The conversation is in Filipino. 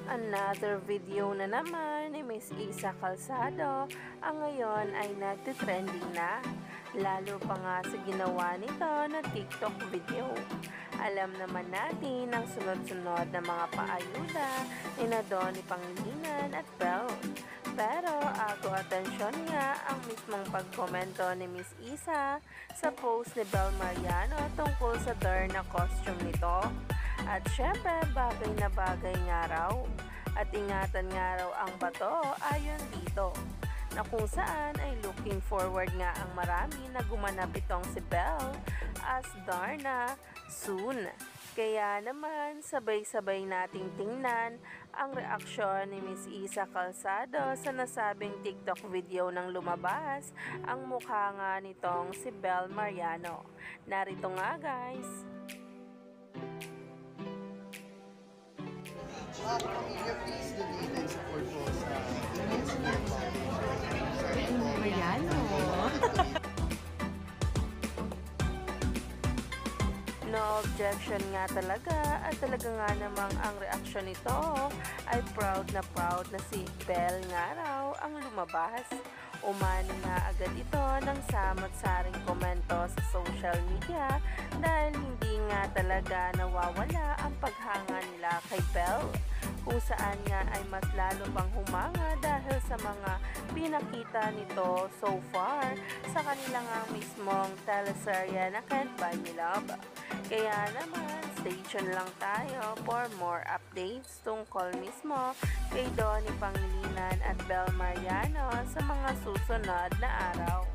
Another video na naman ni Miss Isa Calzado ang ngayon ay nagtitrending na, lalo pa nga sa ginawa nito na TikTok video. Alam naman natin ang sunod-sunod na mga paayuda ni Donnie Pangilinan at Belle. Pero ako atensyon nga ang mismong pagkomento ni Miss Isa sa post ni Belle Mariano tungkol sa dark na costume nito. At syempre, bagay na bagay nga raw. At ingatan nga raw ang bato ayon dito, na kung saan ay looking forward nga ang marami na gumanap itong si Belle as Darna soon. Kaya naman, sabay-sabay nating tingnan ang reaksyon ni Miss Isa Calzado sa nasabing TikTok video nang lumabas ang mukha nga nitong si Belle Mariano. Narito nga guys. Pamilya, please donate and support po sa ESPN Foundation. Mariano. No objection nga talaga at talaga nga namang ang reaksyon nito ay proud na si Belle nga raw ang lumabas. Umani nga agad ito ng samot-saring komento sa social media dahil hindi nga talaga nawawala ang paghanga nila kay Belle, kung saan nga ay mas lalo pang humanga dahil sa mga pinakita nito so far sa kanilang mismong teleserye na Can't Buy Me Love. Kaya naman, stay tuned lang tayo for more updates tungkol mismo kay Donnie Pangilinan at Belle Mariano sa mga susunod na araw.